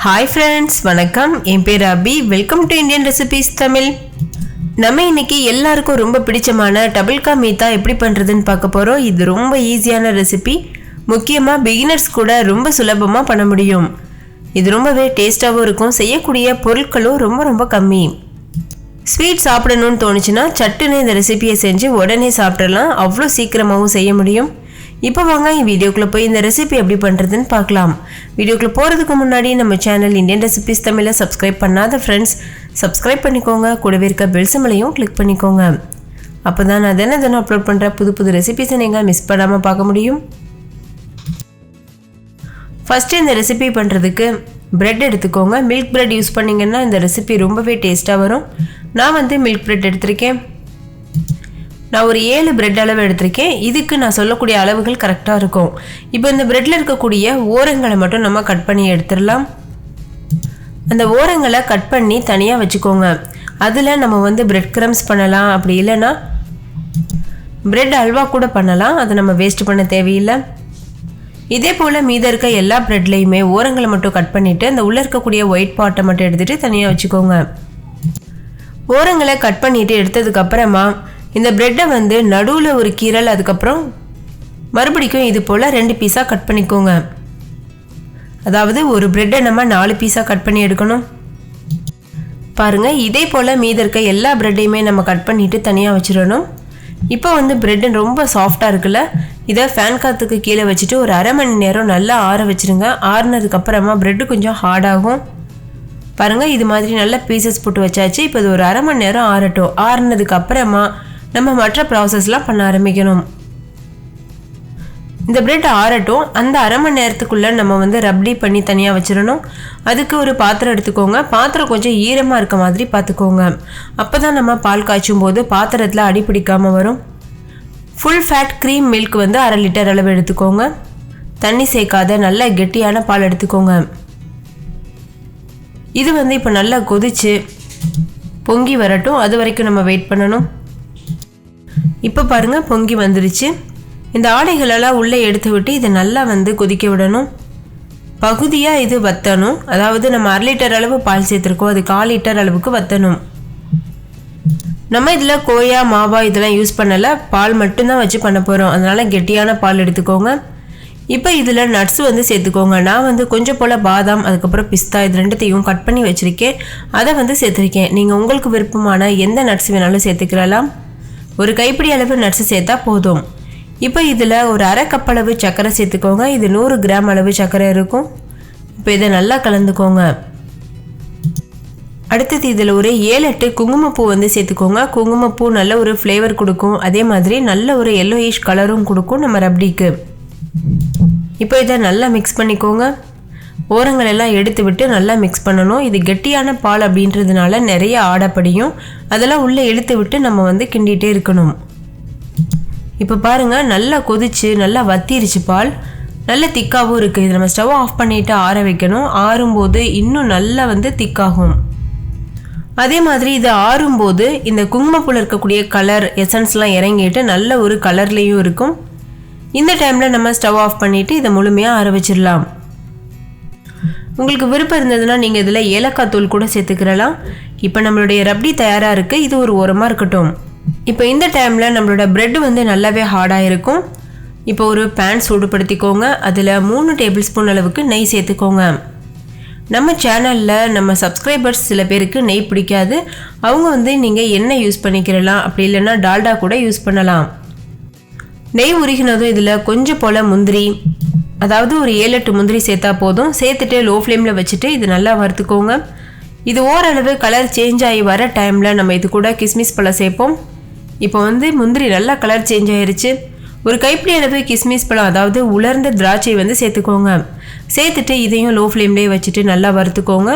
Hi friends, வணக்கம். என் பேர் Rabi. Welcome to Indian recipes Tamil. நம்ம இன்னைக்கு எல்லாருக்கும் ரொம்ப பிடிச்சமான டபுள் கா மீத்தா எப்படி பண்றதுன்னு பார்க்க போறோம். இது ரொம்ப ஈஸியான ரெசிபி. முக்கியமா பிகினர்ஸ் கூட ரொம்ப சுலபமா பண்ண முடியும். இது ரொம்பவே டேஸ்டாவும் இருக்கும். செய்யக்கூடிய பொருட்களும் ரொம்ப கம்மி. ஸ்வீட் சாப்பிடணும்னு தோணுச்சுன்னா சட்டுன்னு இந்த ரெசிபியை செஞ்சு உடனே சாப்பிடலாம். அவ்வளோ சீக்கிரமாகவும் செய்ய முடியும். இப்போ வாங்க இந்த வீடியோக்குள்ளே போய் இந்த ரெசிபி எப்படி பண்ணுறதுன்னு பார்க்கலாம். வீடியோக்குள்ளே போகிறதுக்கு முன்னாடி நம்ம சேனல் இந்தியன் ரெசிபீஸ் தமிழில் சப்ஸ்கிரைப் பண்ணாத ஃப்ரெண்ட்ஸ் சப்ஸ்கிரைப் பண்ணிக்கோங்க. கூடவே இருக்க பெல் சிம்பலையும் கிளிக் பண்ணிக்கோங்க. அப்போ தான் நான் தினம் அப்லோட் பண்ணுற புது ரெசிபீஸை நீங்கள் மிஸ் பண்ணாமல் பார்க்க முடியும். ஃபஸ்ட்டு இந்த ரெசிபி பண்ணுறதுக்கு ப்ரெட் எடுத்துக்கோங்க. மில்க் ப்ரெட் யூஸ் பண்ணிங்கன்னா இந்த ரெசிபி ரொம்பவே டேஸ்ட்டாக வரும். நான் மில்க் ப்ரெட் எடுத்திருக்கேன். நான் ஒரு 7 பிரெட் அளவு எடுத்திருக்கேன். இதுக்கு நான் சொல்லக்கூடிய அளவுகள் கரெக்டாக இருக்கும். இப்போ இந்த பிரெட்டில் இருக்கக்கூடிய ஓரங்களை மட்டும் நம்ம கட் பண்ணி எடுத்துடலாம். அந்த ஓரங்களை கட் பண்ணி தனியாக வச்சுக்கோங்க. அதில் நம்ம பிரெட் கிரம்ஸ் பண்ணலாம். அப்படி இல்லைன்னா பிரெட் அல்வா கூட பண்ணலாம். அதை நம்ம வேஸ்ட் பண்ண தேவையில்லை. இதே போல் மீத இருக்க எல்லா பிரெட்லேயுமே ஓரங்களை மட்டும் கட் பண்ணிவிட்டு அந்த உள்ளே இருக்கக்கூடிய ஒயிட் பார்ட்டை மட்டும் எடுத்துகிட்டு தனியாக வச்சுக்கோங்க. ஓரங்களை கட் பண்ணிவிட்டு எடுத்ததுக்கப்புறமா இந்த பிரெட்டை நடுவில் ஒரு கீரல், அதுக்கப்புறம் மறுபடிக்கும் இது போல் 2 பீஸாக கட் பண்ணிக்கோங்க. அதாவது ஒரு பிரெட்டை நம்ம 4 பீஸாக கட் பண்ணி எடுக்கணும். பாருங்கள், இதே போல் மீத இருக்க எல்லா பிரெட்டையுமே நம்ம கட் பண்ணிவிட்டு தனியாக வச்சிடணும். இப்போ பிரெட்டு ரொம்ப சாஃப்டாக இருக்குல்ல, இதை ஃபேன் காற்றுக்கு கீழே வச்சுட்டு ஒரு அரை மணி நேரம் நல்லா ஆற வச்சுருங்க. ஆறுனதுக்கப்புறமா பிரெட்டு கொஞ்சம் ஹார்டாகும். பாருங்கள், இது மாதிரி நல்லா பீசஸ் போட்டு வச்சாச்சு. இப்போ இது ஒரு அரை மணி நேரம் ஆறட்டும். ஆறுனதுக்கப்புறமா நம்ம மற்ற ப்ராசஸ்லாம் பண்ண ஆரம்பிக்கணும். இந்த பிரெட் ஆறட்டும். அந்த அரை மணி நேரத்துக்குள்ளே நம்ம ரப்டி பண்ணி தனியாக வச்சிடணும். அதுக்கு ஒரு பாத்திரம் எடுத்துக்கோங்க. பாத்திரம் கொஞ்சம் ஈரமாக இருக்க மாதிரி பார்த்துக்கோங்க. அப்போ தான் நம்ம பால் காய்ச்சும் போது பாத்திரத்தில் அடி பிடிக்காமல் வரும். Full fat cream milk 1/2 litre அளவு எடுத்துக்கோங்க. தண்ணி சேர்க்காத நல்ல கெட்டியான பால் எடுத்துக்கோங்க. இது இப்போ நல்லா கொதிச்சு பொங்கி வரட்டும். அது வரைக்கும் நம்ம வெயிட் பண்ணணும். இப்போ பாருங்கள், பொங்கி வந்துருச்சு. இந்த ஆடைகளெல்லாம் உள்ளே எடுத்து விட்டு இதை நல்லா கொதிக்க விடணும். பகுதியாக இது வற்றணும். அதாவது நம்ம 1/2 லிட்டர் அளவு பால் சேர்த்துருக்கோம். அது 1/4 லிட்டர் அளவுக்கு வற்றணும். நம்ம இதில் கோயா மாவா இதெல்லாம் யூஸ் பண்ணலை. பால் மட்டும்தான் வச்சு பண்ண போகிறோம். அதனால் கெட்டியான பால் எடுத்துக்கோங்க. இப்போ இதில் நட்ஸ் சேர்த்துக்கோங்க. நான் கொஞ்சம் போல் பாதாம், அதுக்கப்புறம் பிஸ்தா, இது ரெண்டுத்தையும் கட் பண்ணி வச்சுருக்கேன். அதை சேர்த்துருக்கேன். நீங்கள் உங்களுக்கு விருப்பமான எந்த நட்ஸ் வேணாலும் சேர்த்துக்கலாம். ஒரு கைப்பிடி அளவு நட்ஸ் சேர்த்தா போதும். இப்போ இதில் ஒரு அரை கப் அளவு சர்க்கரை சேர்த்துக்கோங்க. இது 100 கிராம் அளவு சர்க்கரை இருக்கும். இப்போ இதை நல்லா கலந்துக்கோங்க. அடுத்தது இதில் ஒரு 7-8 குங்குமப்பூ சேர்த்துக்கோங்க. குங்குமப்பூ நல்ல ஒரு ஃப்ளேவர் கொடுக்கும். அதே மாதிரி நல்ல ஒரு எல்லோயிஷ் கலரும் கொடுக்கும் நம்ம ரப்டிக்கு. இப்போ இதை நல்லா மிக்ஸ் பண்ணிக்கோங்க. ஓரங்கள் எல்லாம் எடுத்து விட்டு நல்லா மிக்ஸ் பண்ணணும். இது கெட்டியான பால் அப்படின்றதுனால நிறைய ஆடப்படியும். அதெல்லாம் உள்ளே எடுத்து விட்டு நம்ம கிண்டிகிட்டே இருக்கணும். இப்போ பாருங்கள், நல்லா கொதிச்சு நல்லா வத்திருச்சு பால். நல்ல திக்காகவும் இருக்குது. இது நம்ம ஸ்டவ் ஆஃப் பண்ணிவிட்டு ஆற வைக்கணும். ஆறும்போது இன்னும் நல்லா திக்காகும். அதே மாதிரி இது ஆறும்போது இந்த குங்குமப்பூவில் இருக்கக்கூடிய கலர் எசன்ஸ்லாம் இறங்கிட்டு நல்ல ஒரு கலர்லேயும் இருக்கும். இந்த டைமில் நம்ம ஸ்டவ் ஆஃப் பண்ணிவிட்டு இதை முழுமையாக ஆற வச்சிடலாம். உங்களுக்கு விருப்பம் இருந்ததுன்னா நீங்கள் இதில் ஏலக்காய் தூள் கூட சேர்த்துக்கிறலாம். இப்போ நம்மளுடைய ரப்டி தயாராக இருக்குது. இது ஒரு ஓரமாக இருக்கட்டும். இப்போ இந்த டைமில் நம்மளோட ப்ரெட்டு நல்லாவே ஹார்டாக இருக்கும். இப்போ ஒரு பேன் சூடுபடுத்திக்கோங்க. அதில் 3 டேபிள் ஸ்பூன் அளவுக்கு நெய் சேர்த்துக்கோங்க. நம்ம சேனலில் நம்ம சப்ஸ்கிரைபர்ஸ் சில பேருக்கு நெய் பிடிக்காது. அவங்க நீங்கள் எண்ணெய் யூஸ் பண்ணிக்கிறலாம். அப்படி இல்லைன்னா டால்டா கூட யூஸ் பண்ணலாம். நெய் உருகினதும் இதில் கொஞ்சம் போல் முந்திரி, அதாவது ஒரு 7-8 முந்திரி சேர்த்தா போதும். சேர்த்துட்டு லோ ஃப்ளேமில் வச்சுட்டு இது நல்லா வறுத்துக்கோங்க. இது ஓரளவு கலர் சேஞ்ச் ஆகி வர டைமில் நம்ம இது கூட கிஸ்மிஸ் பழம் சேர்ப்போம். இப்போ முந்திரி நல்லா கலர் சேஞ்ச் ஆகிருச்சு. ஒரு கைப்பிடி அளவு கிஸ்மிஸ் பழம், அதாவது உலர்ந்த திராட்சை சேர்த்துக்கோங்க. சேர்த்துட்டு இதையும் லோ ஃப்ளேம்லேயே வச்சுட்டு நல்லா வறுத்துக்கோங்க.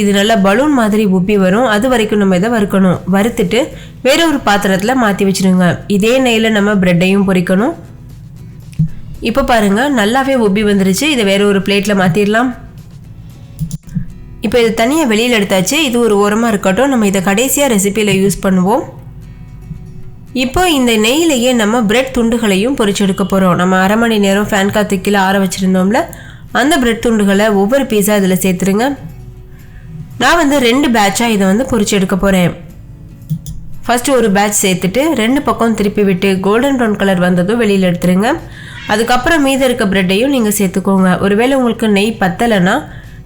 இது நல்லா பலூன் மாதிரி உப்பி வரும். அது வரைக்கும் நம்ம இதை வறுக்கணும். வறுத்துட்டு வேற ஒரு பாத்திரத்தில் மாற்றி வச்சுருங்க. இதே நெய்யில் நம்ம ப்ரெட்டையும் பொரிக்கணும். இப்போ பாருங்கள், நல்லாவே உப்பி வந்துருச்சு. இதை வேற ஒரு பிளேட்டில் மாற்றிடலாம். இப்போ இது தனியாக வெளியில் எடுத்தாச்சு. இது ஒரு ஓரமாக இருக்கட்டும். நம்ம இதை கடைசியாக ரெசிபியில் யூஸ் பண்ணுவோம். இப்போ இந்த நெய்யிலேயே நம்ம பிரெட் துண்டுகளையும் பொரிச்செடுக்க போகிறோம். நம்ம அரை மணி நேரம் ஃபேன் காற்றுக்கு கீழே ஆற வச்சுருந்தோம்ல, அந்த பிரெட் துண்டுகளை ஒவ்வொரு பீஸாக இதில் சேர்த்துருங்க. நான் வந்து 2 பேட்சாக இதை வந்து பொரிச்சு எடுக்க போகிறேன். ஃபஸ்ட்டு ஒரு பேட்ச் சேர்த்துட்டு 2 பக்கம் திருப்பி விட்டு கோல்டன் ப்ரௌன் கலர் வந்ததும் வெளியில் எடுத்துருங்க. அதுக்கப்புறம் மீத இருக்க ப்ரெட்டையும் நீங்கள் சேர்த்துக்கோங்க. ஒருவேளை உங்களுக்கு நெய் பத்தலைன்னா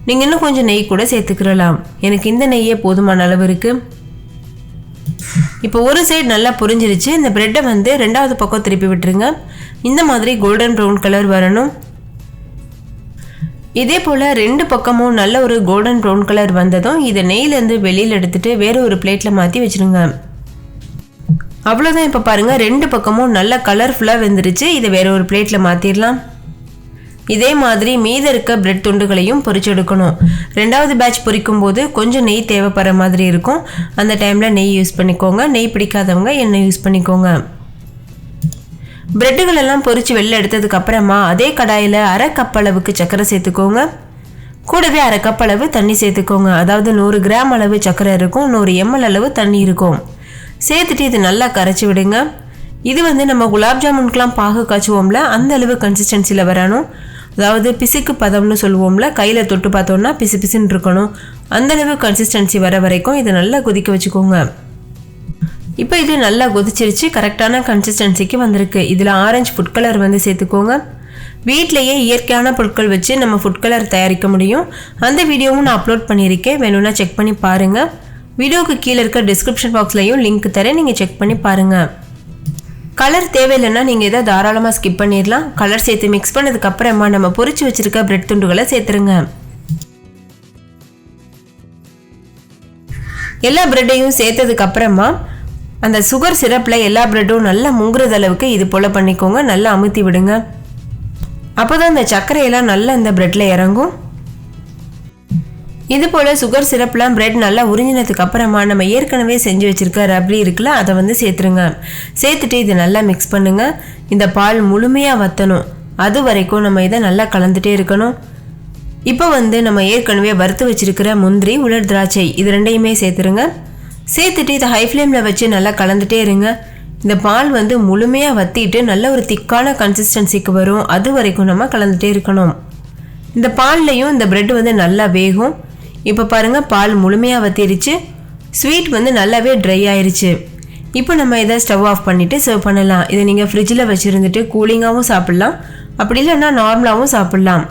நீங்கள் இன்னும் கொஞ்சம் நெய் கூட சேர்த்துக்கிறலாம். எனக்கு இந்த நெய்யே போதுமான அளவு இருக்குது. இப்போ ஒரு சைடு நல்லா பொரிஞ்சிருச்சு. இந்த ப்ரெட்டை வந்து 2வது பக்கம் திருப்பி விட்டுருங்க. இந்த மாதிரி கோல்டன் ப்ரௌன் கலர் வரணும். இதே போல் 2 பக்கமும் நல்ல ஒரு கோல்டன் ப்ரௌன் கலர் வந்ததும் இதை நெய்லேருந்து வெளியில் எடுத்துகிட்டு வேறு ஒரு பிளேட்டில் மாற்றி வச்சுருங்க. அவ்வளோதான். இப்போ பாருங்கள் 2 பக்கமும் நல்ல கலர்ஃபுல்லாக வெந்துருச்சு. இதை வேறு ஒரு பிளேட்டில் மாற்றிடலாம். இதே மாதிரி மீத இருக்க பிரெட் துண்டுகளையும் பொரிச்செடுக்கணும். 2வது பேட்ச் பொரிக்கும் போது கொஞ்சம் நெய் தேவைப்படுற மாதிரி இருக்கும். அந்த டைமில் நெய் யூஸ் பண்ணிக்கோங்க. நெய் பிடிக்காதவங்க எண்ணெய் யூஸ் பண்ணிக்கோங்க. பிரெட்டுகள் எல்லாம் பொரித்து வெளில எடுத்ததுக்கு அப்புறமா அதே கடாயில் 1/2 கப் அளவுக்கு சர்க்கரை சேர்த்துக்கோங்க. கூடவே 1/2 கப் அளவு தண்ணி சேர்த்துக்கோங்க. அதாவது 100 கிராம் அளவு சர்க்கரை இருக்கும், 100 ml அளவு தண்ணி இருக்கும். சேர்த்துட்டு இது நல்லா கரைச்சி விடுங்க. இது வந்து நம்ம குலாப் ஜாமுனுக்கெலாம் பாகு காய்ச்சுவோம்ல, அந்த அளவு கன்சிஸ்டன்சியில் வரணும். அதாவது பிசுக்கு பதம்னு சொல்லுவோம்ல, கையில் தொட்டு பார்த்தோன்னா பிசு பிசுன்னு இருக்கணும். அந்தளவு கன்சிஸ்டன்சி வர வரைக்கும் இதை நல்லா கொதிக்க வச்சுக்கோங்க. இப்போ இது நல்லா கொதிச்சிருச்சு. கரெக்டான கன்சிஸ்டன்சிக்கு வந்திருக்கு. இதில் ஆரஞ்சு ஃபுட் கலர் வந்து சேர்த்துக்கோங்க. வீட்டிலையே இயற்கையான பொருட்கள் வச்சு நம்ம ஃபுட் கலர் தயாரிக்க முடியும். அந்த வீடியோவும் நான் அப்லோட் பண்ணியிருக்கேன். வேணும்னா செக் பண்ணி பாருங்கள். வீடியோவுக்கு கீழே இருக்க டிஸ்கிரிப்ஷன் பாக்ஸ்லையும் லிங்க் தரேன், நீங்கள் செக் பண்ணி பாருங்கள். கலர் தேவையில்லைன்னா நீங்கள் இதை தாராளமாக ஸ்கிப் பண்ணிடலாம். கலர் சேர்த்து மிக்ஸ் பண்ணதுக்கப்புறமா நம்ம பொரிச்சு வச்சுருக்க பிரெட் துண்டுகளை சேர்த்துருங்க. எல்லா பிரெட்டையும் சேர்த்ததுக்கப்புறமா அந்த சுகர் சிரப்பில் எல்லா பிரெட்டும் நல்லா முங்குறது அளவுக்கு இது போல் பண்ணிக்கோங்க. நல்லா அமுத்தி விடுங்க. அப்போ தான் இந்த சர்க்கரையெல்லாம் நல்லா இந்த பிரெட்டில் இறங்கும். இது போல் சுகர் சிரப்லாம் பிரெட் நல்லா உறிஞ்சினதுக்கு அப்புறமா நம்ம ஏற்கனவே செஞ்சு வச்சுருக்க ரப்டி இருக்குல்ல, அதை வந்து சேர்த்துருங்க. சேர்த்துட்டு இது நல்லா மிக்ஸ் பண்ணுங்கள். இந்த பால் முழுமையாக வற்றணும். அது வரைக்கும் நம்ம இதை நல்லா கலந்துகிட்டே இருக்கணும். இப்போ வந்து நம்ம ஏற்கனவே வறுத்து வச்சுருக்கிற முந்திரி, உலர் திராட்சை இது 2யுமே சேர்த்துருங்க. சேர்த்துட்டு இதை ஹை ஃப்ளேமில் வச்சு நல்லா கலந்துகிட்டே இருங்க. இந்த பால் வந்து முழுமையாக வற்றிட்டு நல்ல ஒரு திக்கான கன்சிஸ்டன்சிக்கு வரும். அது வரைக்கும் நம்ம கலந்துகிட்டே இருக்கணும். இந்த பால்லையும் இந்த பிரெட் வந்து நல்லா வேகும். இப்போ பாருங்கள், பால் முழுமையாக வற்றிருச்சு. ஸ்வீட் வந்து நல்லாவே ட்ரை ஆயிடுச்சு. இப்போ நம்ம இதை ஸ்டவ் ஆஃப் பண்ணிவிட்டு சர்வ் பண்ணலாம். இதை நீங்கள் ஃப்ரிட்ஜில் வச்சுருந்துட்டு கூலிங்காகவும் சாப்பிட்லாம், அப்படி இல்லைன்னா நார்மலாகவும் சாப்பிட்லாம்.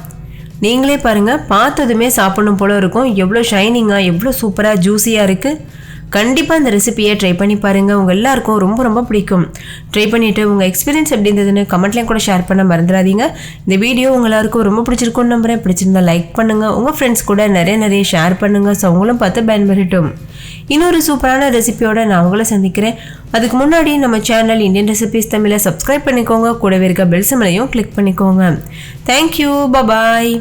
நீங்களே பாருங்கள், பார்த்ததுமே சாப்பிடணும் போல இருக்கும். எவ்வளோ ஷைனிங்காக, எவ்வளோ சூப்பராக ஜூஸியாக இருக்குது. கண்டிப்பாக இந்த ரெசிபியை ட்ரை பண்ணி பாருங்கள். உங்கள் எல்லாருக்கும் ரொம்ப ரொம்ப பிடிக்கும். ட்ரை பண்ணிவிட்டு உங்கள் எக்ஸ்பீரியன்ஸ் எப்படி இருந்ததுன்னு கமெண்ட்லேயும் கூட ஷேர் பண்ண மறந்துடாதீங்க. இந்த வீடியோ உங்கள் எல்லாருக்கும் ரொம்ப பிடிச்சிருக்குன்னு நம்புகிறேன். பிடிச்சிருந்தா லைக் பண்ணுங்கள். உங்கள் ஃப்ரெண்ட்ஸ் கூட நிறைய ஷேர் பண்ணுங்கள். ஸோ அவங்களும் பார்த்து பயன்பெறட்டும். இன்னொரு சூப்பரான ரெசிபியோட நான் உங்களை சந்திக்கிறேன். அதுக்கு முன்னாடி நம்ம சேனல் இந்தியன் ரெசிபிஸ் தமிழை சப்ஸ்கிரைப் பண்ணிக்கோங்க. கூடவே இருக்க பெல் சிம்பலையும் கிளிக் பண்ணிக்கோங்க. தேங்க்யூ. பாய்.